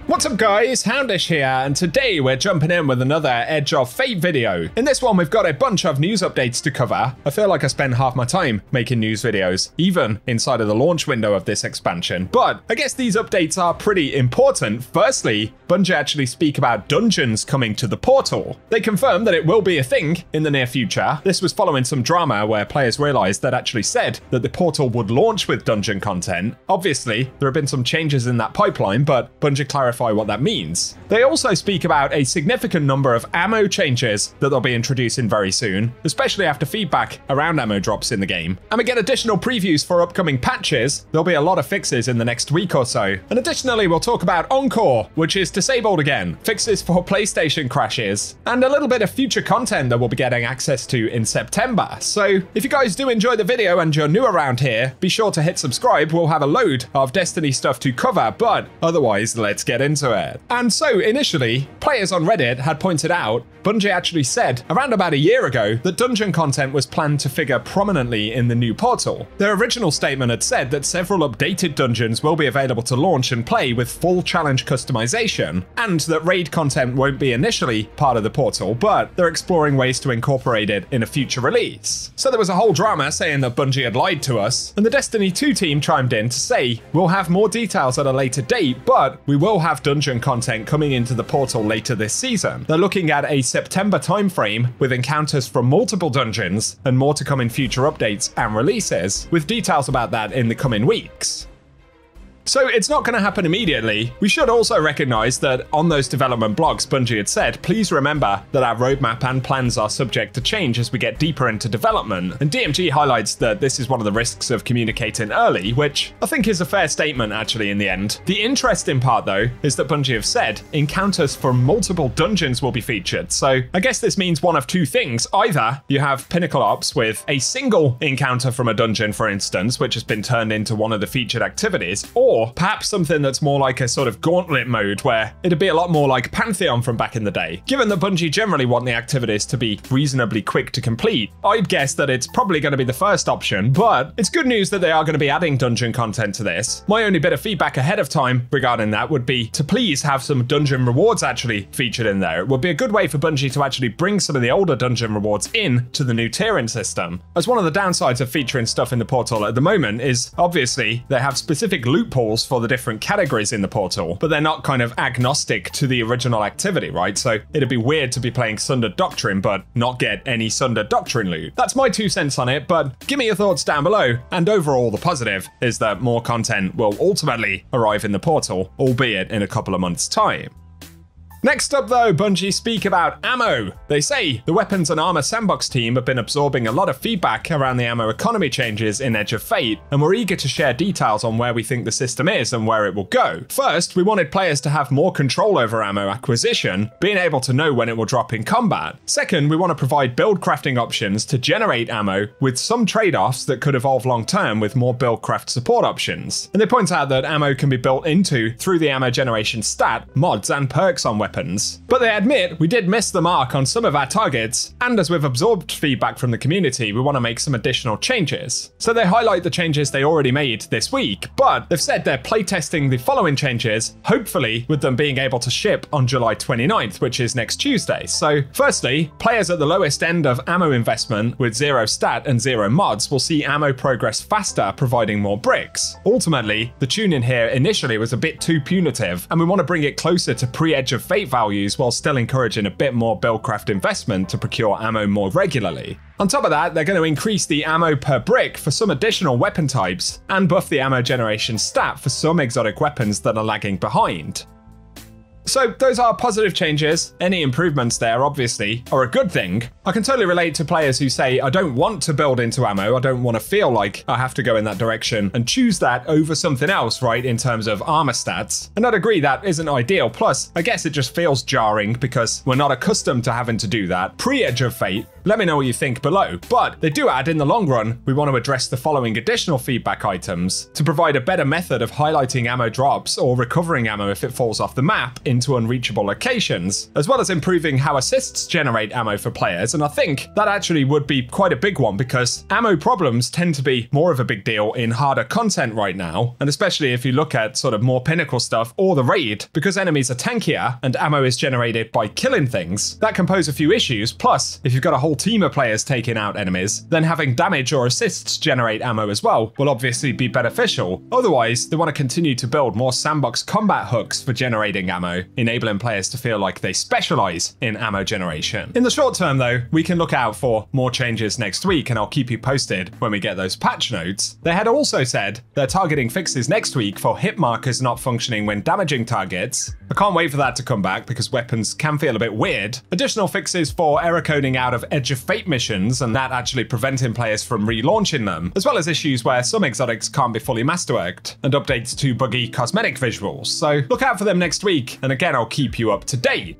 What's up guys, Houndish here, and today we're jumping in with another Edge of Fate video. In this one we've got a bunch of news updates to cover. I feel like I spend half my time making news videos, even inside of the launch window of this expansion, but I guess these updates are pretty important. Firstly, Bungie actually speak about dungeons coming to the portal. They confirm that it will be a thing in the near future. This was following some drama where players realized that actually said that the portal would launch with dungeon content. Obviously, there have been some changes in that pipeline, but Bungie clarified what that means. They also speak about a significant number of ammo changes that they'll be introducing very soon, especially after feedback around ammo drops in the game. And we get additional previews for upcoming patches. There'll be a lot of fixes in the next week or so. And additionally, we'll talk about Encore, which is disabled again, fixes for PlayStation crashes, and a little bit of future content that we'll be getting access to in September. So if you guys do enjoy the video and you're new around here, be sure to hit subscribe. We'll have a load of Destiny stuff to cover, but otherwise, let's get into it. And so initially, players on Reddit had pointed out Bungie actually said around about a year ago that dungeon content was planned to figure prominently in the new portal. Their original statement had said that several updated dungeons will be available to launch and play with full challenge customization, and that raid content won't be initially part of the portal, but they're exploring ways to incorporate it in a future release. So there was a whole drama saying that Bungie had lied to us, and the Destiny 2 team chimed in to say, we'll have more details at a later date, but we will have dungeon content coming into the portal later this season. They're looking at a September timeframe with encounters from multiple dungeons and more to come in future updates and releases, with details about that in the coming weeks. So it's not going to happen immediately. We should also recognize that on those development blogs, Bungie had said, please remember that our roadmap and plans are subject to change as we get deeper into development. And DMG highlights that this is one of the risks of communicating early, which I think is a fair statement actually in the end. The interesting part though is that Bungie have said encounters from multiple dungeons will be featured. So I guess this means one of two things. Either you have Pinnacle Ops with a single encounter from a dungeon, for instance, which has been turned into one of the featured activities, or perhaps something that's more like a sort of Gauntlet mode where it'd be a lot more like Pantheon from back in the day. Given that Bungie generally want the activities to be reasonably quick to complete, I'd guess that it's probably going to be the first option, but it's good news that they are going to be adding dungeon content to this. My only bit of feedback ahead of time regarding that would be to please have some dungeon rewards actually featured in there. It would be a good way for Bungie to actually bring some of the older dungeon rewards in to the new tiering system. As one of the downsides of featuring stuff in the portal at the moment is obviously they have specific loopholes for the different categories in the portal, but they're not kind of agnostic to the original activity, right? So it'd be weird to be playing Sundered Doctrine but not get any Sundered Doctrine loot. That's my 2 cents on it, but give me your thoughts down below. And overall, the positive is that more content will ultimately arrive in the portal, albeit in a couple of months' time. Next up though, Bungie speak about ammo. They say the weapons and armor sandbox team have been absorbing a lot of feedback around the ammo economy changes in Edge of Fate, and we're eager to share details on where we think the system is and where it will go. First, we wanted players to have more control over ammo acquisition, being able to know when it will drop in combat. Second, we want to provide build crafting options to generate ammo with some trade-offs that could evolve long term with more build craft support options. And they point out that ammo can be built into through the ammo generation stat, mods and perks on weapons. But they admit we did miss the mark on some of our targets, and as we've absorbed feedback from the community, we want to make some additional changes. So they highlight the changes they already made this week, but they've said they're playtesting the following changes, hopefully with them being able to ship on July 29th, which is next Tuesday. So firstly, players at the lowest end of ammo investment with 0 stat and 0 mods will see ammo progress faster, providing more bricks. Ultimately, the tune-in here initially was a bit too punitive, and we want to bring it closer to pre-Edge of Fate values while still encouraging a bit more buildcraft investment to procure ammo more regularly. On top of that, they're going to increase the ammo per brick for some additional weapon types and buff the ammo generation stat for some exotic weapons that are lagging behind. So those are positive changes. Any improvements there, obviously, are a good thing. I can totally relate to players who say, I don't want to build into ammo. I don't want to feel like I have to go in that direction and choose that over something else, right, in terms of armor stats. And I'd agree that isn't ideal. Plus, I guess it just feels jarring because we're not accustomed to having to do that pre-Edge of Fate. Let me know what you think below. But they do add in the long run, we want to address the following additional feedback items to provide a better method of highlighting ammo drops or recovering ammo if it falls off the map in into unreachable locations, as well as improving how assists generate ammo for players, and I think that actually would be quite a big one because ammo problems tend to be more of a big deal in harder content right now, and especially if you look at sort of more Pinnacle stuff or the raid, because enemies are tankier and ammo is generated by killing things, that can pose a few issues. Plus, if you've got a whole team of players taking out enemies, then having damage or assists generate ammo as well will obviously be beneficial. Otherwise, they want to continue to build more sandbox combat hooks for generating ammo, enabling players to feel like they specialize in ammo generation. In the short term though, we can look out for more changes next week, and I'll keep you posted when we get those patch notes. They had also said they're targeting fixes next week for hit markers not functioning when damaging targets. I can't wait for that to come back because weapons can feel a bit weird. Additional fixes for error coding out of Edge of Fate missions and that actually preventing players from relaunching them, as well as issues where some exotics can't be fully masterworked, and updates to buggy cosmetic visuals. So look out for them next week, and again I'll keep you up to date.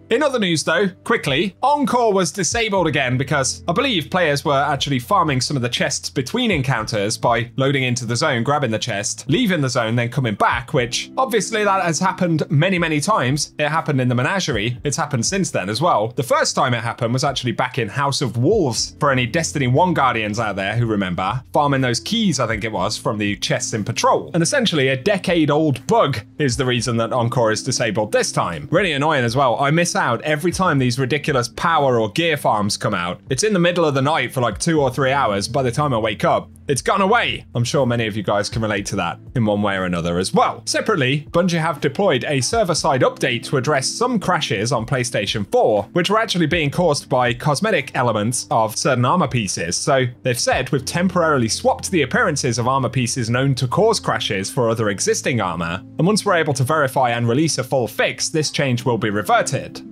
In other news though, quickly, Encore was disabled again because I believe players were actually farming some of the chests between encounters by loading into the zone, grabbing the chest, leaving the zone, then coming back, which obviously that has happened many times. It happened in the Menagerie. It's happened since then as well. The first time it happened was actually back in House of Wolves, for any Destiny 1 Guardians out there who remember, farming those keys I think it was from the chests in Patrol. And essentially a decade-old bug is the reason that Encore is disabled this time. Really annoying as well. I miss out every time these ridiculous power or gear farms come out. It's in the middle of the night for like 2 or 3 hours. By the time I wake up, it's gone away. I'm sure many of you guys can relate to that in one way or another as well. Separately, Bungie have deployed a server-side update to address some crashes on PlayStation 4, which were actually being caused by cosmetic elements of certain armor pieces. So they've said we've temporarily swapped the appearances of armor pieces known to cause crashes for other existing armor, and once we're able to verify and release a full fix, this change will be reverted.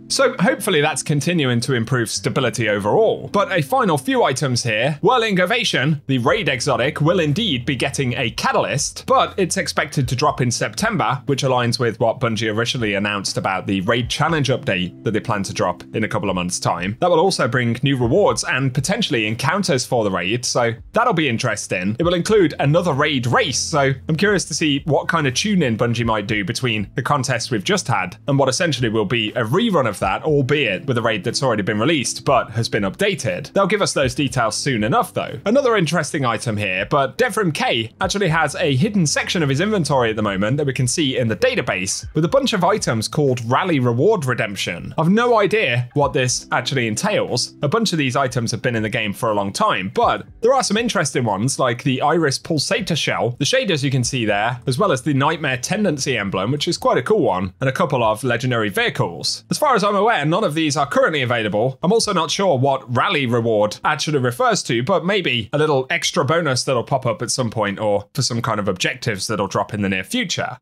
So hopefully that's continuing to improve stability overall. But a final few items here. Whirling Ovation, the raid exotic, will indeed be getting a catalyst, but it's expected to drop in September, which aligns with what Bungie originally announced about the raid challenge update that they plan to drop in a couple of months' time. That will also bring new rewards and potentially encounters for the raid, so that'll be interesting. It will include another raid race, so I'm curious to see what kind of tune-in Bungie might do between the contest we've just had and what essentially will be a rerun of that, albeit with a raid that's already been released but has been updated. They'll give us those details soon enough though. Another interesting item here, but Devrim K actually has a hidden section of his inventory at the moment that we can see in the database with a bunch of items called Rally Reward Redemption. I've no idea what this actually entails. A bunch of these items have been in the game for a long time, but there are some interesting ones like the Iris Pulsator Shell, the shaders you can see there, as well as the Nightmare Tendency emblem, which is quite a cool one, and a couple of legendary vehicles. As far as I'm aware, none of these are currently available. I'm also not sure what Rally Reward actually refers to, but maybe a little extra bonus that'll pop up at some point, or for some kind of objectives that'll drop in the near future.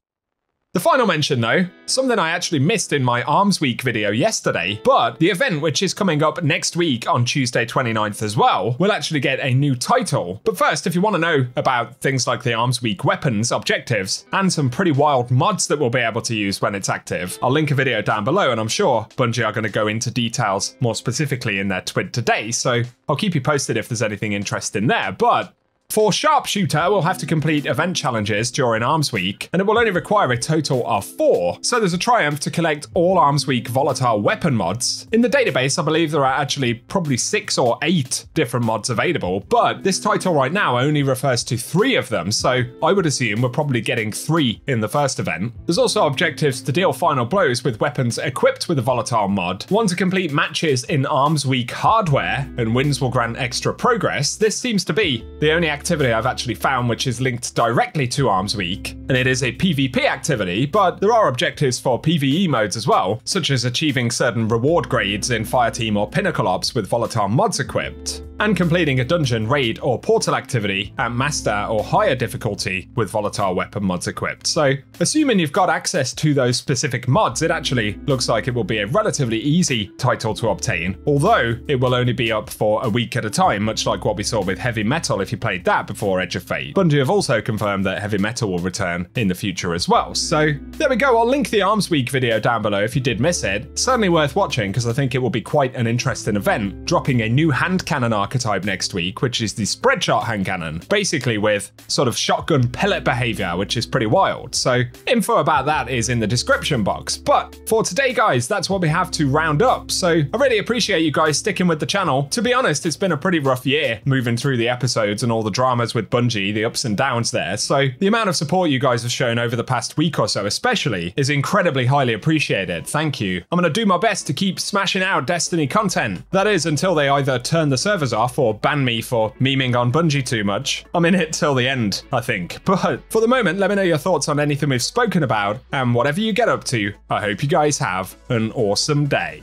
The final mention though, something I actually missed in my Arms Week video yesterday, but the event which is coming up next week on Tuesday 29th as well, will actually get a new title. But first, if you want to know about things like the Arms Week weapons, objectives, and some pretty wild mods that we'll be able to use when it's active, I'll link a video down below, and I'm sure Bungie are going to go into details more specifically in their twit today, so I'll keep you posted if there's anything interesting there. But for Sharpshooter, we'll have to complete event challenges during Arms Week, and it will only require a total of 4. So there's a triumph to collect all Arms Week volatile weapon mods. In the database, I believe there are actually probably 6 or 8 different mods available, but this title right now only refers to 3 of them, so I would assume we're probably getting 3 in the first event. There's also objectives to deal final blows with weapons equipped with a volatile mod, one to complete matches in Arms Week hardware, and wins will grant extra progress. This seems to be the only activity I've actually found which is linked directly to Arms Week, and it is a PvP activity, but there are objectives for PvE modes as well, such as achieving certain reward grades in Fireteam or Pinnacle Ops with volatile mods equipped, and completing a dungeon, raid, or portal activity at master or higher difficulty with volatile weapon mods equipped. So assuming you've got access to those specific mods, it actually looks like it will be a relatively easy title to obtain, although it will only be up for a week at a time, much like what we saw with Heavy Metal if you played that before Edge of Fate. Bungie have also confirmed that Heavy Metal will return in the future as well. So there we go, I'll link the Arms Week video down below if you did miss it. Certainly worth watching because I think it will be quite an interesting event, dropping a new hand cannon arc archetype next week, which is the spread shot hand cannon, basically with sort of shotgun pellet behavior, which is pretty wild. So info about that is in the description box. But for today, guys, that's what we have to round up. So I really appreciate you guys sticking with the channel. To be honest, it's been a pretty rough year moving through the episodes and all the dramas with Bungie, the ups and downs there. So the amount of support you guys have shown over the past week or so especially is incredibly highly appreciated. Thank you. I'm going to do my best to keep smashing out Destiny content. That is until they either turn the servers off or ban me for memeing on Bungie too much. I'm in it till the end, I think. But for the moment, let me know your thoughts on anything we've spoken about, and whatever you get up to, I hope you guys have an awesome day.